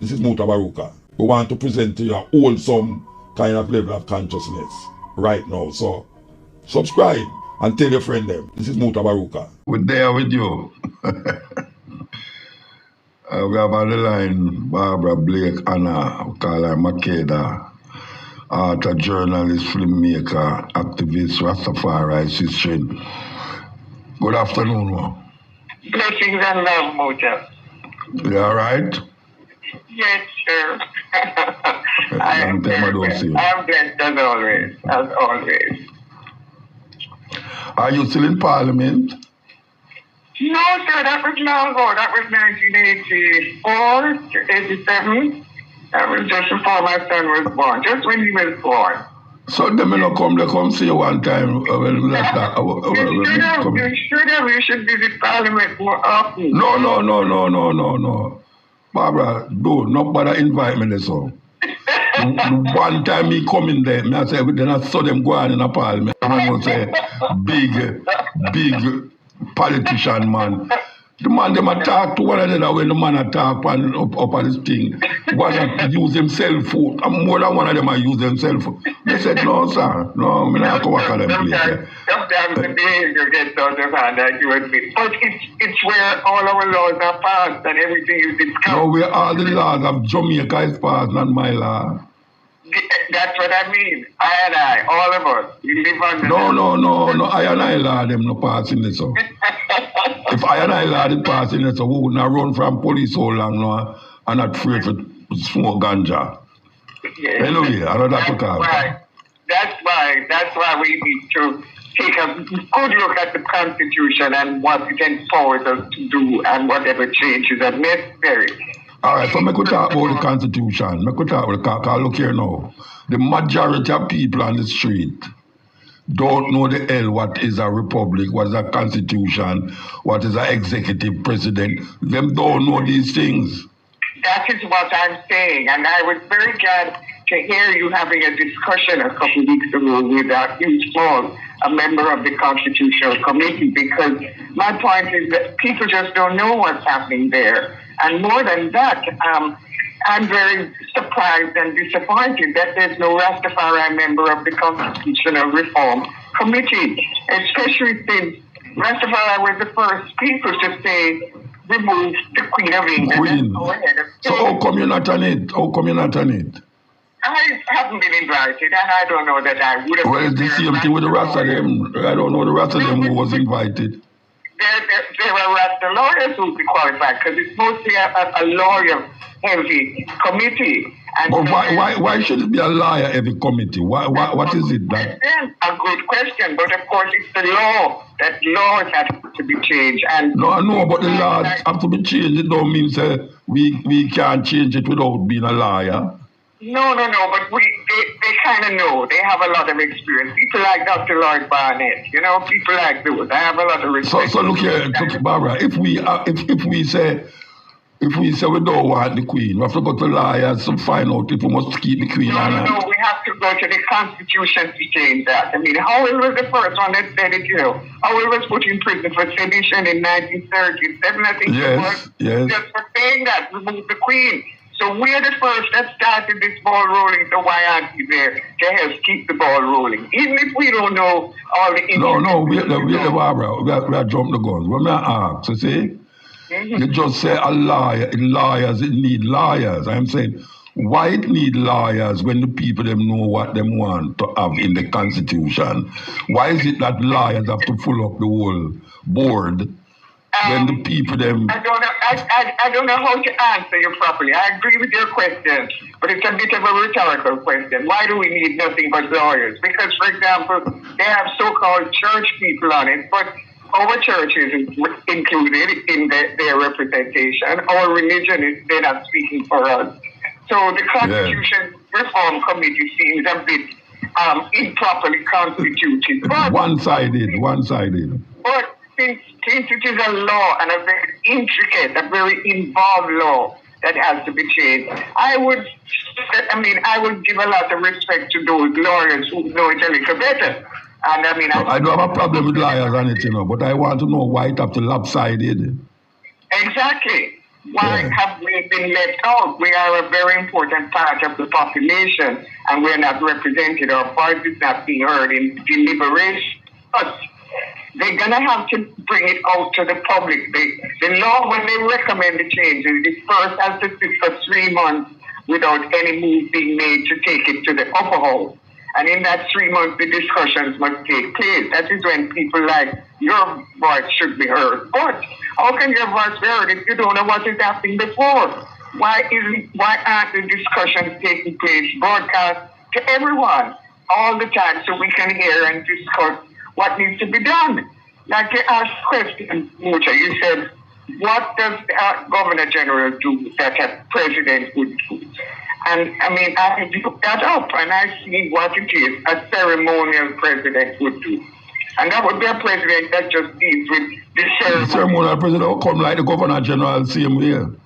This is Mutabaruka. We want to present to you a wholesome kind of level of consciousness right now. So subscribe and tell your friend them. This is Mutabaruka. We're there with you. We have on the line Barbara Blake Anna, we call her Makeda, author, journalist, filmmaker, activist, Rastafari, sister. Good afternoon, ma. Blessings and love, Muta. You all right? Yes, sir. Long time I don't see you. I'm blessed as always, as always. Are you still in Parliament? No, sir, that was long ago. That was 1984 to 87. That was just before my son was born, just when he was born. So them they come see you one time when we left that. You should visit Parliament more often. No. Barbara, not bother invite me this so. One time me come in there, I say, then I saw them go on in a Parliament. And I say, big politician man. The man them attack to one another when the man attack and up on this thing. One use himself food. And more than one of them I use themselves. They said, no, sir. No, I'm not going to work on them place. Sometimes the behavior gets out of hand, like you admit. But it's where all our laws are passed and everything is discussed. No, where all the laws of Jamaica is passed, not my law. That's what I mean. I, all of us. We live on the No. I and I law them no passing this up. If I and I law it passing this up, we would not run from police so long now and not afraid to smoke ganja. Yes. Anyway, I know that to call. That's why we need to take a good look at the Constitution and what it empowers us to do and whatever changes are necessary. All right, so I could talk about the Constitution. I could talk about because look here now. The majority of people on the street don't know the hell what is a republic, what is a constitution, what is an executive president. Them don't know these things. That is what I'm saying. And I was very glad to hear you having a discussion a couple of weeks ago with Hugh Small, a member of the Constitutional Committee, because my point is that people just don't know what's happening there. And more than that, I'm very surprised and disappointed that there's no Rastafari member of the Constitutional Reform Committee, especially since Rastafari was the first people to say, remove the Queen of England. Queen. So how come you're not on it? I haven't been invited, and I don't know that I would have. Well, it's the same thing with the rest of them. I don't know the rest of them who was invited. There were Rasta lawyers who would be qualified because it's mostly a lawyer-heavy committee. And but why should it be a lawyer-heavy committee? What is it that? A good question, but of course it's the law. That laws have to be changed. And no, I know, but the laws have to be changed. It don't mean we can't change it without being a lawyer. No, but they kind of know. They have a lot of experience. People like Dr. Lloyd Barnett, people like those. I have a lot of respect. So look here, Barbara. If we say we don't want the Queen, we have to go to lawyers to find out if we must keep the Queen or not. No, we have to go to the Constitution to change that. I mean, Howell was the first one that said it, Howell was put in prison for sedition in 1937, I think it was. Yes. Just for saying that, remove the Queen. So we're the first that started this ball rolling, so why aren't we there to help keep the ball rolling? Even if we don't know all the... No, we're Barbara. We are jumping the guns. When I ask, you see, you just say a liar, it need liars. I'm saying, why it need liars when the people them know what them want to have in the Constitution? Why is it that liars have to fill up the whole board when the people them... I don't know how to answer you properly. I agree with your question, but it's a bit of a rhetorical question. Why do we need nothing but lawyers? Because, for example, they have so-called church people on it, but our church isn't included in their representation. Our religion they're not speaking for us. So the Constitution Reform Committee seems a bit improperly constituted. One-sided. But since it is a law and a very intricate, a very involved law that has to be changed, I would give a lot of respect to those lawyers who know it a little better. And I don't have a problem with liars on it, but I want to know why it have to lopsided. Exactly. Why have we been left out? We are a very important part of the population, and we're not represented. Our voice is not being heard in deliberation. But they're going to have to bring it out to the public. The law, when they recommend the changes, it first has to sit for 3 months without any move being made to take it to the upper house. And in that 3 months, the discussions must take place. That is when people like your voice should be heard. But how can your voice be heard if you don't know what is happening before? Why aren't the discussions taking place, broadcast to everyone all the time so we can hear and discuss what needs to be done? Like you asked question, Muta, you said, what does the Governor General do that a president would do? And I mean, I look that up and I see what it is a ceremonial president would do. And that would be a president that just deals with the ceremony. The ceremonial president will come like the Governor General, same way. No.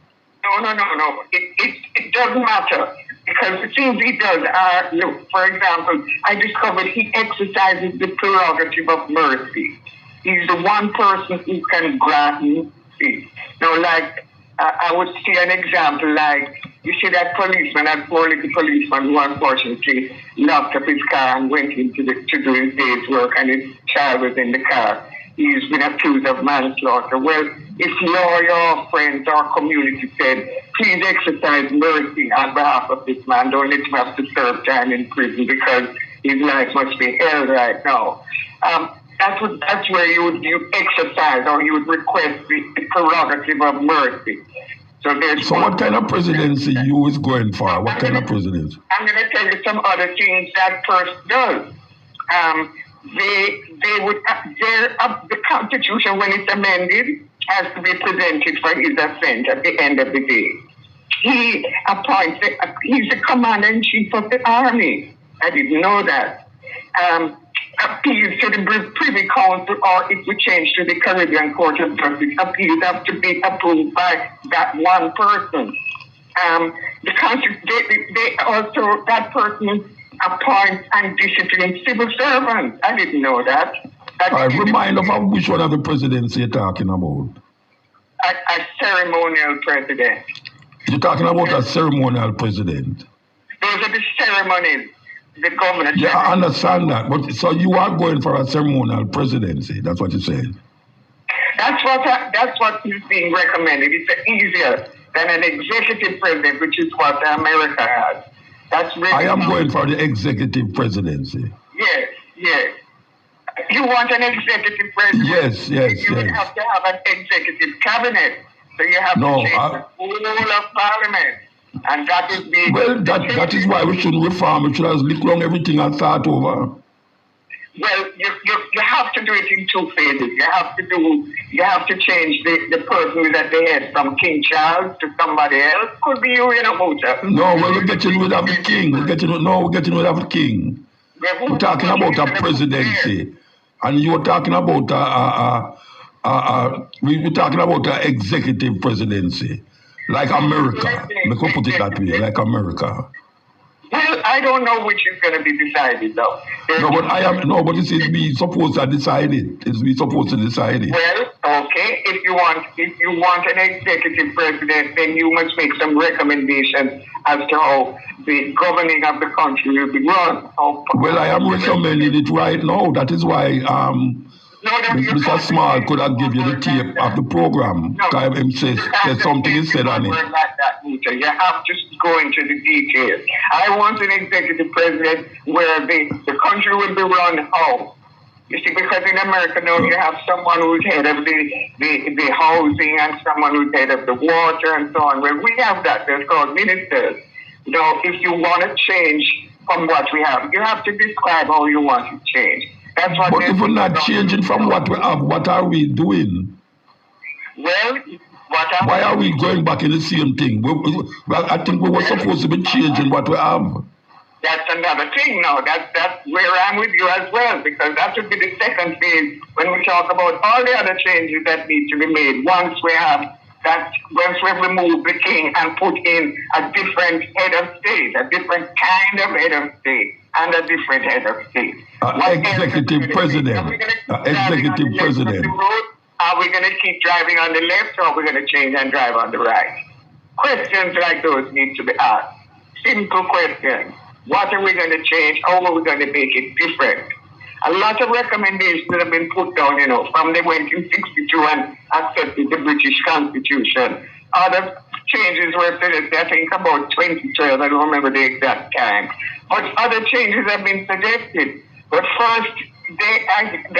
It doesn't matter. Because the things he does are, look, for example, I discovered he exercises the prerogative of mercy. He's the one person who can grant mercy. Now, like, I would see an example like, you see that policeman, that poor little policeman who unfortunately locked up his car and went into to do his day's work and his child was in the car. He's been accused of manslaughter. Well, if lawyer, friends, or community said, please exercise mercy on behalf of this man, don't let him have to serve time in prison because his life must be held right now. That's where you exercise or you would request the prerogative of mercy. So what kind of presidency you is going for? What kind of presidency? I'm going to tell you some other things that person does. They would the Constitution, when it's amended, has to be presented for his assent at the end of the day. He appoints he's the commander-in-chief of the army. I didn't know that. Appeals to the Privy Council, or if we change to the Caribbean Court of Justice, appeals have to be approved by that one person. They also, that person appoints and disciplines civil servants. I didn't know that. Remind us of which one of the presidents you're talking about. A ceremonial president. You're talking about a ceremonial president. Those are the ceremonies. The governor. Yeah, I understand that. But so you are going for a ceremonial presidency. That's what you said. That's what is being recommended. It's easier than an executive president, which is what America has. That's really I am going for the executive presidency. Yes. You want an executive president? Yes. You would have to have an executive cabinet. So you have to change the whole of parliament. And that is the... Well, that is why we shouldn't reform. We should have looked long everything and start over. Well, you have to do it in 2 phases. You have to change the person who's at the head from King Charles to somebody else. Could be you, Muta. No, we're getting rid of the king. We're getting rid of the king. We're talking about a presidency. And you're talking about we're talking about an executive presidency. Like America. We could put it that way, like America. Well, I don't know which is going to be decided, though. But this is me supposed to decide it. It's me supposed to decide it. Well, okay. If you want an executive president, then you must make some recommendations as to how the governing of the country will be run. Well, I am recommending it right now. That is why Mr. Small could have given you the tape of the program. Him says something is said on it. You have to go into the details. I want an executive president where the country will be run how? You see, because in America now you have someone who's head of the housing and someone who's head of the water and so on. Well, we have that. They're called ministers. If you want to change from what we have, you have to describe how you want to change. That's what. But if we're not changing from what we have, what are we doing? Well, why are we going back in the same thing? I think we were supposed to be changing what we have. That's another thing now. That's where I'm with you as well, because that would be the second phase when we talk about all the other changes that need to be made. Once we've removed the king and put in a different head of state, a different kind of head of state, and a different head of state. Executive president. Executive president. Are we going to keep driving on the left, or are we going to change and drive on the right? Questions like those need to be asked. Simple questions. What are we going to change? How are we going to make it different? A lot of recommendations have been put down, from they went in 62 and accepted the British Constitution. Other changes were suggested, I think about 2012, I don't remember the exact time. But other changes have been suggested. But first, they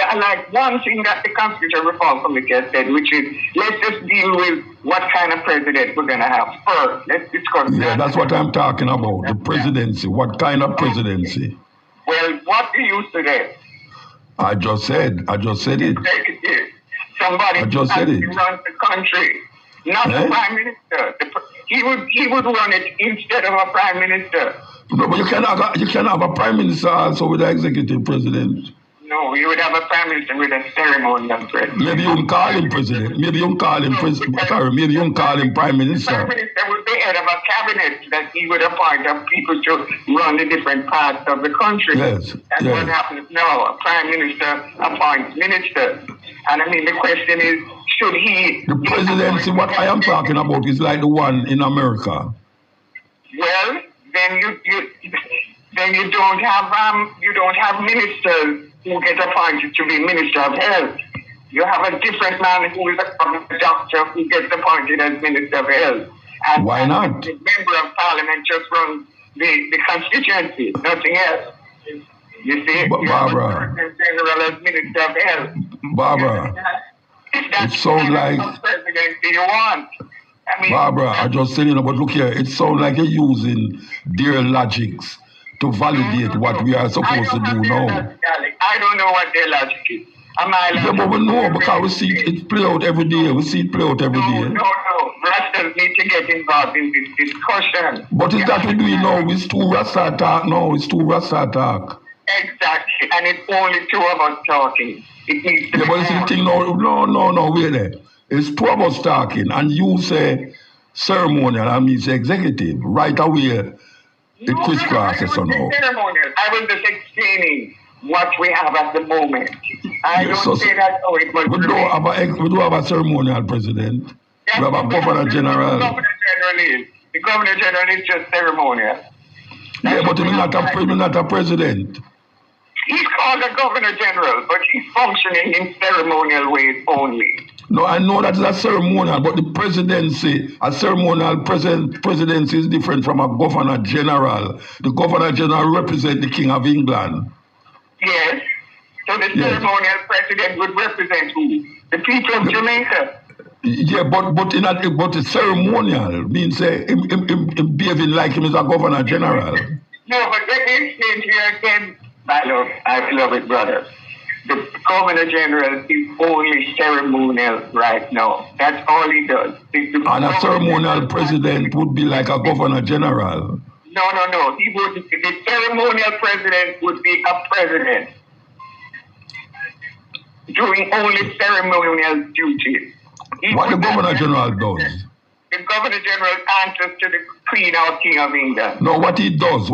are like one thing that the Constitution Reform Committee has said, which is, let's just deal with what kind of president we're going to have first. Let's discuss that. Yeah, that's what I'm talking about, the presidency. What kind of presidency? Well, what do you suggest? I just said it. Executive. Somebody who runs the country, not the prime minister. He would run it instead of a prime minister. No, but you can have a prime minister also with an executive president. No, you would have a prime minister with a ceremonial president. Maybe you can call him president. Maybe you can call him maybe you can call him prime minister. The prime minister would be head of a cabinet that he would appoint of people to run the different parts of the country. Yes. That's what happens now. A prime minister appoints ministers. And I mean, the question is, should he... The presidency, what I am talking about, is like the one in America. Well, then you don't have ministers who get appointed to be Minister of Health. You have a different man who is a doctor who gets appointed as Minister of Health. And why not? The member of Parliament just runs the constituency, nothing else. You see, Barbara, General as Minister of Health. Barbara, it sounds like presidency you want. I mean, Barbara, I just said, but look here, it sounds like you're using their logics to validate what we are supposed to do now. I don't know what their logic is. Yeah, but we know because we see it play out every day. We see it play out every day. No. Rastas need to get involved in this discussion. But is that we do now? It's too Rasta talk now. It's too Rasta talk. Exactly. And it's only two of us talking. It needs to be but it's the thing now. No, wait there. It's two of us talking, and you say ceremonial, and me say executive. Right away, it crisscrosses or no. Ceremonial. I was just explaining what we have at the moment. I don't say that. We do have a ceremonial president. We have a governor general. The governor general is just ceremonial. Yeah, but he's not a president. He's called a governor general, but he's functioning in ceremonial ways only. No, I know that is a ceremonial, but the presidency, a ceremonial presidency is different from a governor general. The governor general represents the King of England. Yes. So the ceremonial president would represent who? The people of Jamaica. Yeah, but the ceremonial means him behaving like him as a governor general. No, but let me explain to you again. I love it, brother. The governor general is only ceremonial right now. That's all he does. And a ceremonial president would be like a governor general. No. He would. The ceremonial president would be a president doing only ceremonial duties. What the governor general does? The governor general answers to the Queen or King of England. No, what he does.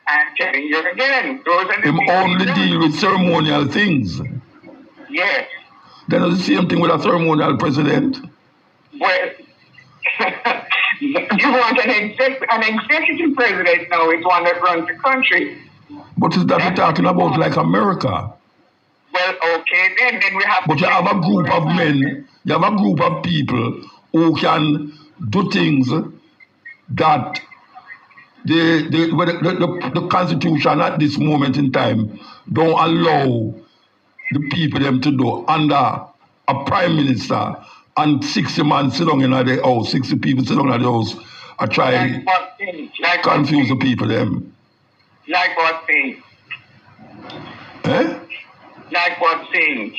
I'm telling you again. Those are the him only deal with ceremonial things. Yes. Then it's the same thing with a ceremonial president. Well, you want an executive president now is one that runs the country. But is that we're talking about like America? Well, okay, then we have... But you have a group of men, you have a group of people who can do things that the Constitution at this moment in time don't allow the people them to do under a prime minister and 60 men sit down in the house, 60 people sit down in the house and try confuse the people them. Like what thing? Eh? Like what things?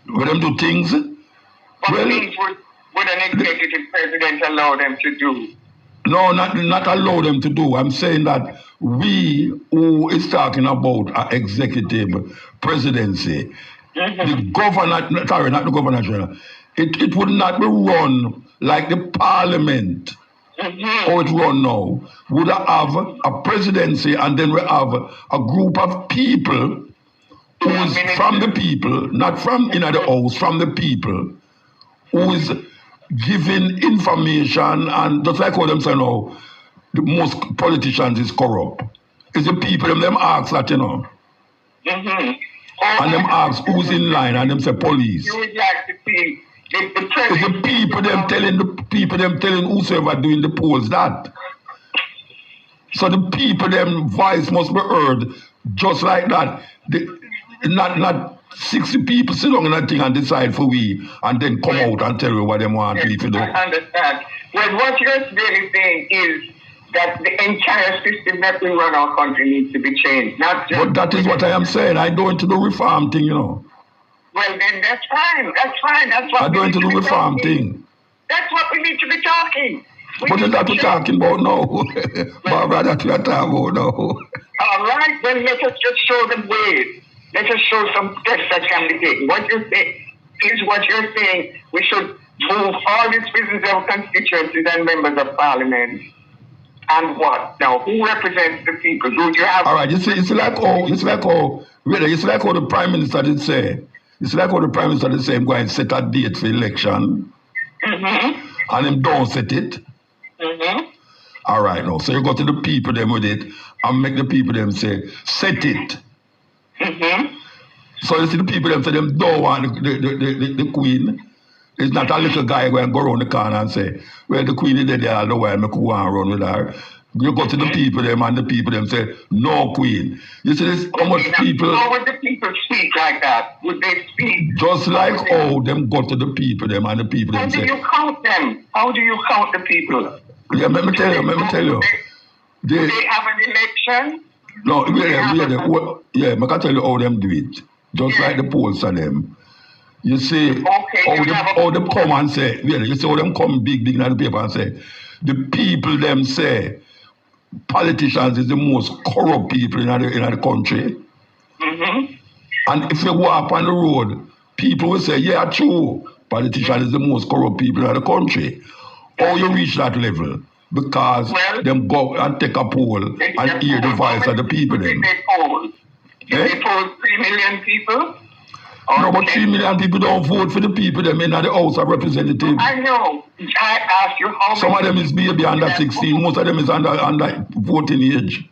When them do things? What things would an executive president allow them to do? No, not allow them to do. I'm saying that we who is talking about an executive presidency, the governor, sorry, not the governor general, it would not be run like the parliament. How it run now. Would have a presidency and then we have a group of people who's from the people, not from in the house, from the people, who is giving information, and just like what them say now, the most politicians is corrupt. It's the people them ask that, you know. And them ask who's in line, and them say police. You would like to see the It's the people them telling whosoever doing the polls that. So the people them voice must be heard just like that. Not 60 people sit down in that thing and decide for we and then come out and tell you what they want to do. I understand. Well, what you're really saying is that the entire system that we run our country needs to be changed. Not just but that is what I am saying. I go into the reform thing, you know. Well, then that's fine. That's fine. That's what I go into the reform thing. That's what we need to be talking. What is that we're talking about now? Barbara, that we are talking about now. All right, then let us just show them ways. Let us show some steps that can be taken. What you're saying, we should move all these business of constituencies and members of parliament. And what? Now, who represents the people? Do you have... All right, it's like how the Prime Minister did say. It's like how the Prime Minister did say, I'm going to set a date for election. And him don't set it. All right, now, so you go to the people them with it and make the people them say, set it. So you see the people them say them don't want the queen. It's not a little guy going to go around the corner and say, well, the queen is there all the while, I could go and run with her. You go to the people them and the people them say, no queen. You see this, how much people... How would the people speak like that? Would they speak? Just like how them go to the people them and the people them say... How do you count them? How do you count the people? Yeah, let me tell you. Do they have an election? No, yeah, I can tell you how them do it. Just like the polls of them. You see, how them come and say, you see how them come big in the paper and say, the people them say, politicians is the most corrupt people in the country. And if you go up on the road, people will say, yeah, true, politicians is the most corrupt people in the country. How you reach that level? Because them go and take a poll and hear the voice of the people then. Did they poll 3 million people? No, but 3 million people don't vote for the people them in the House of Representatives. I know. I asked you how many... Some of them is baby under 16. Most of them is under voting age.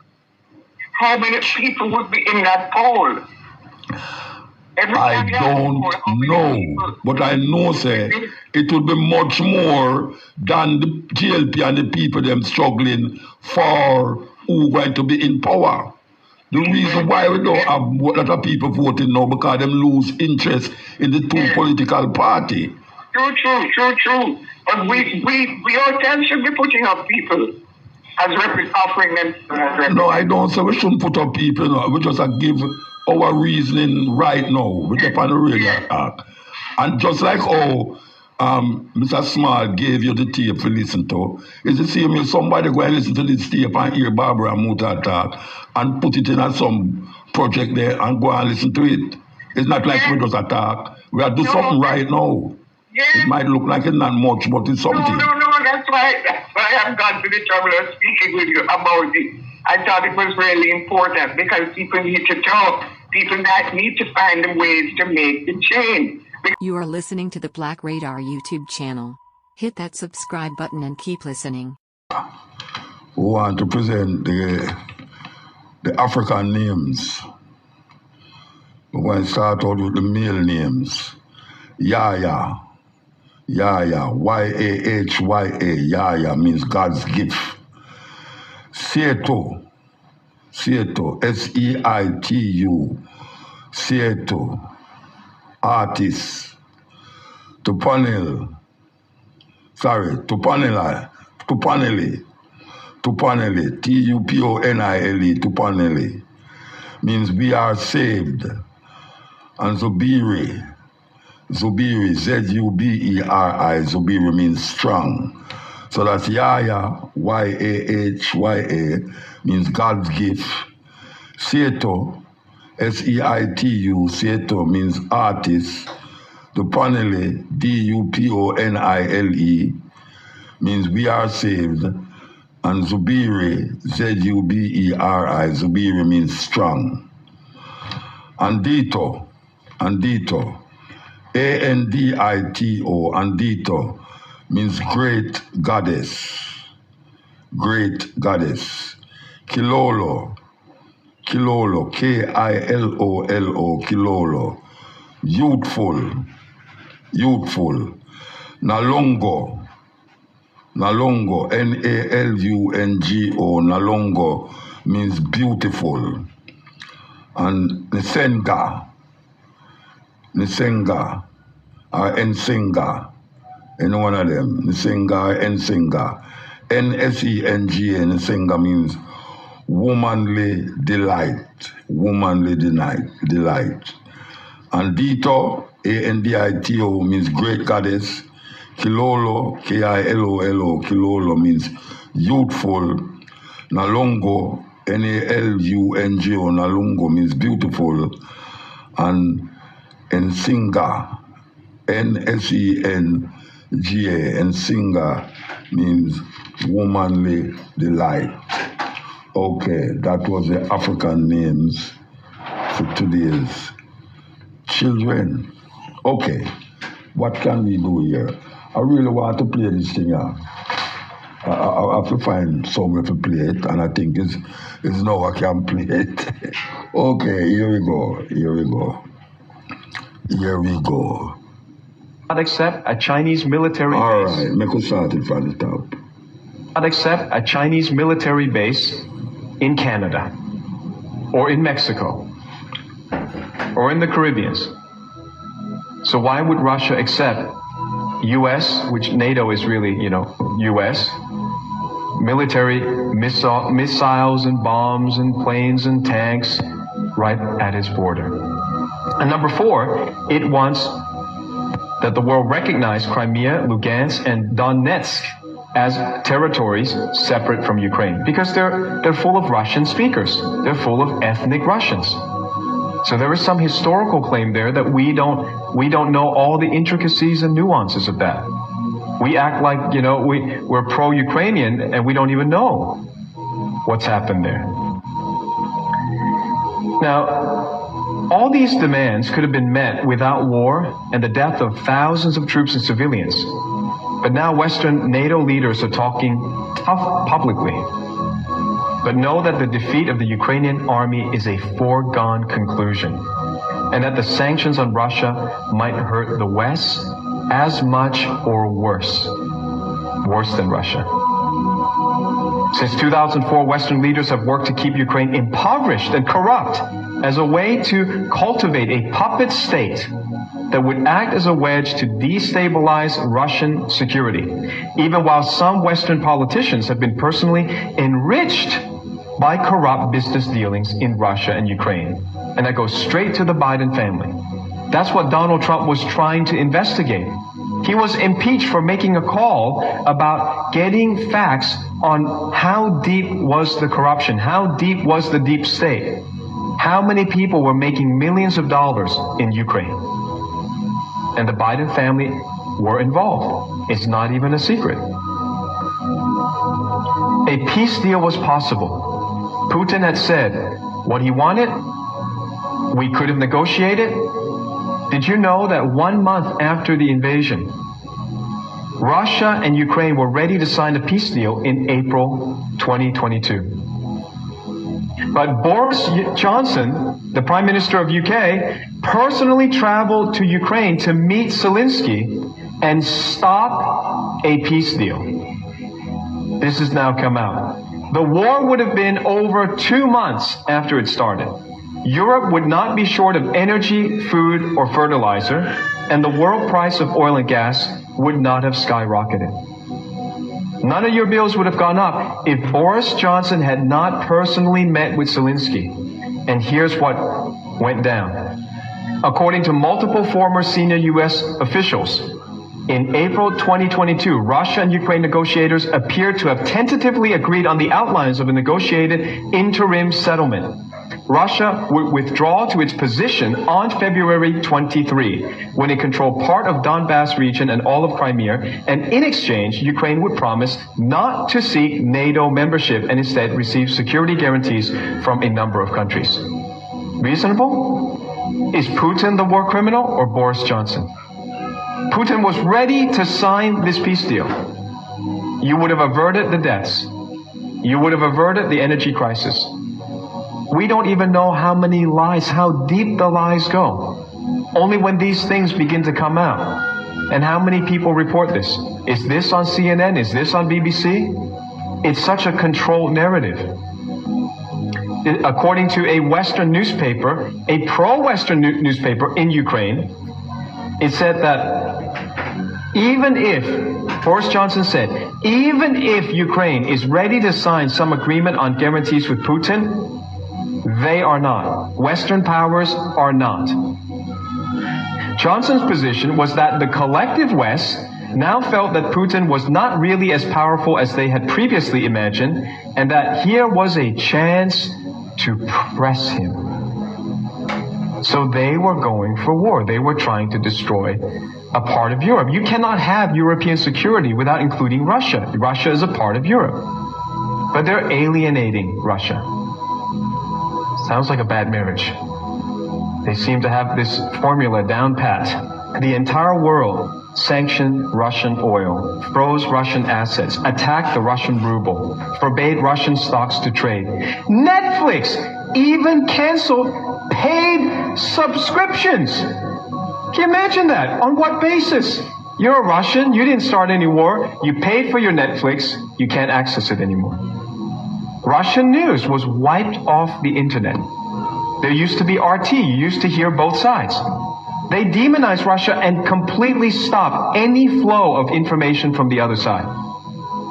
How many people would be in that poll? I don't know. But I know, say, it would be much more than the GLP and the people them struggling for who going to be in power. The reason why we don't have a lot of people voting now because them lose interest in the two political party. True. But we ourselves should be putting up people as offering them. No, I don't say we shouldn't put up people. No. We just give our reasoning right now. We get on the radio act. And just like how Mr. Small gave you the tape to listen to, it's the same as somebody go and listen to this tape and hear Barbara and Muta talk and put it in some project there and go and listen to it. It's not like we just attack. We are doing something right now. It might look like it's not much, but it's something. No, that's why I've gone to the trouble of speaking with you about it. I thought it was really important because people need to talk. People need to find the ways to make the change. You are listening to the Black Radar YouTube channel. Hit that subscribe button and keep listening. We want to present the African names. We're going to start out with the male names. Yahya, Y-A-H-Y-A, Yahya means God's gift. Seito, S-E-I-T-U, Seito, artist. Tupanili, T-U-P-O-N-I-L-E, Tupanili, means we are saved. And Zubiri, Z-U-B-E-R-I, Zubiri means strong. So that's Yahya, Y-A-H-Y-A, means God's gift. Seito, S-E-I-T-U, Seito means artist. Dupanili, D-U-P-O-N-I-L-E, means we are saved. And Zubiri, Z-U-B-E-R-I, Zubiri means strong. Andito, Andito, Andito, Andito means great goddess, great goddess. Kilolo, Kilolo, Kilolo, Kilolo, youthful, youthful. Nalongo, Nalongo, Nalungo, Nalongo means beautiful. And Nsenga, Nsenga, or Nsenga, any one of them, Nsenga or Nsenga. Nsenga, Nsenga means womanly delight, womanly delight. Andito, Andito means great goddess. Kilolo, Kilolo, Kilolo means youthful. Nalongo, Nalungo, Nalungo means beautiful. And Nsenga, Nsenga, Nsenga means womanly delight. Okay, that was the African names for today's children. Okay, what can we do here? I really want to play this thing out. I have to find somewhere to play it, and I think it's now I can play it. Okay, here we go. Not accept a Chinese military base. All right, make us start it from the top. Not accept a Chinese military base in Canada, or in Mexico, or in the Caribbean. So why would Russia accept U.S., which NATO is really, U.S., military missiles and bombs and planes and tanks right at its border? And number 4, it wants that the world recognize Crimea, Lugansk, and Donetsk as territories separate from Ukraine, because they're full of Russian speakers. They're full of ethnic Russians. So there is some historical claim there that we don't know all the intricacies and nuances of that. We act like, we're pro-Ukrainian and we don't even know what's happened there. Now, all these demands could have been met without war and the death of thousands of troops and civilians. But now Western NATO leaders are talking tough publicly. But know that the defeat of the Ukrainian army is a foregone conclusion, and that the sanctions on Russia might hurt the West as much or worse than Russia. Since 2004, Western leaders have worked to keep Ukraine impoverished and corrupt as a way to cultivate a puppet state that would act as a wedge to destabilize Russian security, even while some Western politicians have been personally enriched by corrupt business dealings in Russia and Ukraine. And that goes straight to the Biden family. That's what Donald Trump was trying to investigate. He was impeached for making a call about getting facts on how deep was the corruption, how deep was the deep state, how many people were making millions of dollars in Ukraine. And the Biden family were involved. It's not even a secret. A peace deal was possible. Putin had said what he wanted. We could have negotiated. Did you know that 1 month after the invasion, Russia and Ukraine were ready to sign a peace deal in April 2022? But Boris Johnson, the Prime Minister of UK, personally traveled to Ukraine to meet Zelensky and stop a peace deal. This has now come out. The war would have been over 2 months after it started. Europe would not be short of energy, food, or fertilizer, and the world price of oil and gas would not have skyrocketed. None of your bills would have gone up if Boris Johnson had not personally met with Zelensky. And here's what went down. According to multiple former senior U.S. officials, in April 2022, Russia and Ukraine negotiators appeared to have tentatively agreed on the outlines of a negotiated interim settlement. Russia would withdraw to its position on February 23, when it controlled part of Donbass region and all of Crimea, and in exchange, Ukraine would promise not to seek NATO membership and instead receive security guarantees from a number of countries. Reasonable? Is Putin the war criminal or Boris Johnson? Putin was ready to sign this peace deal. You would have averted the deaths. You would have averted the energy crisis. We don't even know how many lies, how deep the lies go. Only when these things begin to come out. And how many people report this? Is this on CNN? Is this on BBC? It's such a controlled narrative. According to a Western newspaper, a pro-Western newspaper in Ukraine, it said that even if, Boris Johnson said, even if Ukraine is ready to sign some agreement on guarantees with Putin, they are not. Western powers are not. Johnson's position was that the collective West now felt that Putin was not really as powerful as they had previously imagined, and that here was a chance to press him. So they were going for war. They were trying to destroy a part of Europe. You cannot have European security without including Russia. Russia is a part of Europe. But they're alienating Russia. Sounds like a bad marriage. They seem to have this formula down pat. The entire world sanctioned Russian oil, froze Russian assets, attacked the Russian ruble, forbade Russian stocks to trade. Netflix even canceled paid subscriptions. Can you imagine that? On what basis? You're a Russian, you didn't start any war, you paid for your Netflix, you can't access it anymore. Russian news was wiped off the internet. There used to be RT, you used to hear both sides. They demonized Russia and completely stopped any flow of information from the other side.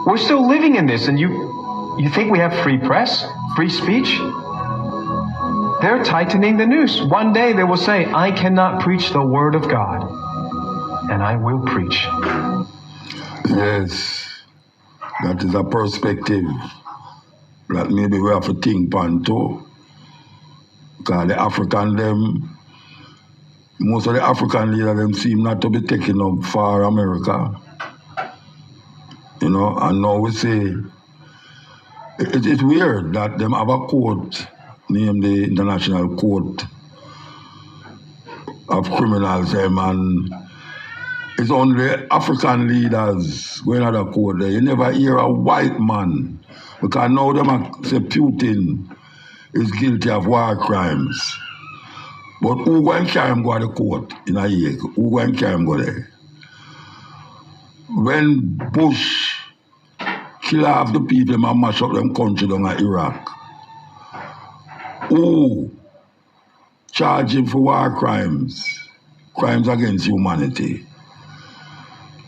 We're still living in this, and you think we have free press, free speech? They're tightening the noose. One day they will say, I cannot preach the word of God, and I will preach. Yes, that is a perspective that maybe we have to think on too. Because the African them, most of the African leaders them seem not to be taking up for America. You know, and now we say, it's weird that them have a court named the International Court of Criminals, them, and it's only African leaders going to the court there. You never hear a white man, because now them say Putin is guilty of war crimes. But who go and carry him go to the court in a year? Who go and carry him go there? When Bush kill half the people and mash up them country down in Iraq, who charge him for war crimes, crimes against humanity?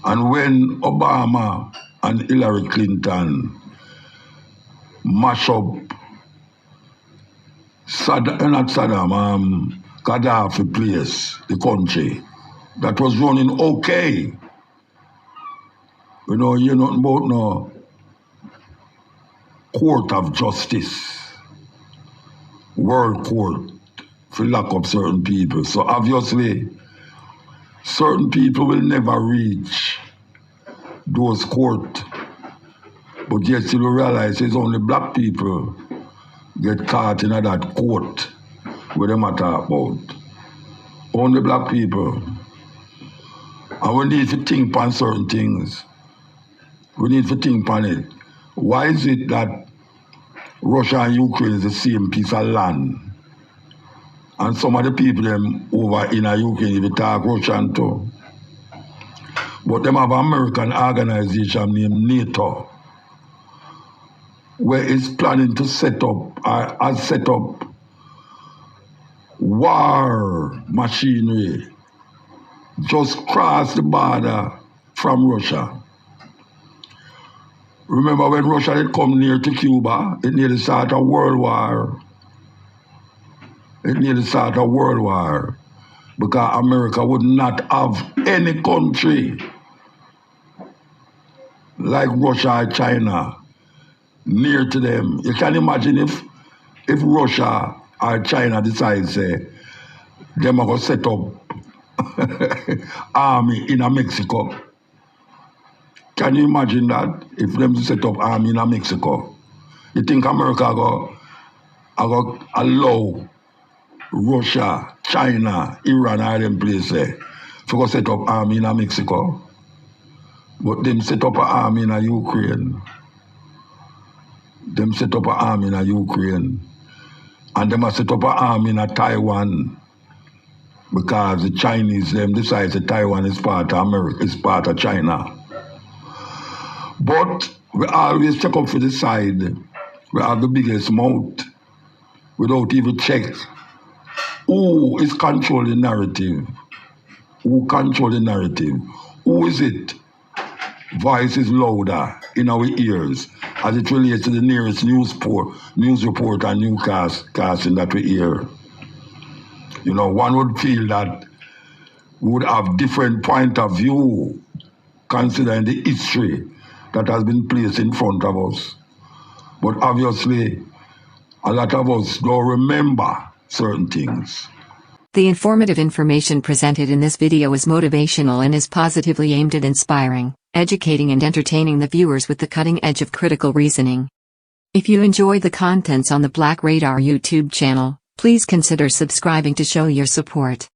And when Obama and Hillary Clinton mash up Gaddafi place, the country, that was running okay. You know, you're not about no court of justice, world court, for lack of certain people. So obviously, certain people will never reach those courts. But yet you realize it's only black people get caught in that court where they matter about. Only black people. And we need to think on certain things. We need to think on it. Why is it that Russia and Ukraine is the same piece of land? And some of the people them over in Ukraine even talk Russian too. But them have an American organization named NATO, where it's planning to set up, or has set up, war machinery just cross the border from Russia. Remember when Russia had come near to Cuba, it nearly started a world war. It nearly started a world war because America would not have any country like Russia or China near to them. You can imagine if Russia or China decides them are going to set up army in Mexico. Can you imagine that? If them set up army in Mexico, you think America go allow Russia, China, Iran, all them places, to go set up army in Mexico. But them set up an army in Ukraine. Them set up an army in Ukraine. And them set up an army in Taiwan. Because the Chinese, them decide that Taiwan is part of America, is part of China. But we always check up for the side. We have the biggest mouth. Without even check who is controlling the narrative. Who control the narrative? Who is it? Voice is louder in our ears as it relates to the nearest news report and newscasting that we hear. You know, one would feel that we would have different point of view considering the history that has been placed in front of us. But obviously, a lot of us don't remember certain things. The informative information presented in this video is motivational and is positively aimed at inspiring, educating and entertaining the viewers with the cutting edge of critical reasoning. If you enjoy the contents on the Black Radar YouTube channel, please consider subscribing to show your support.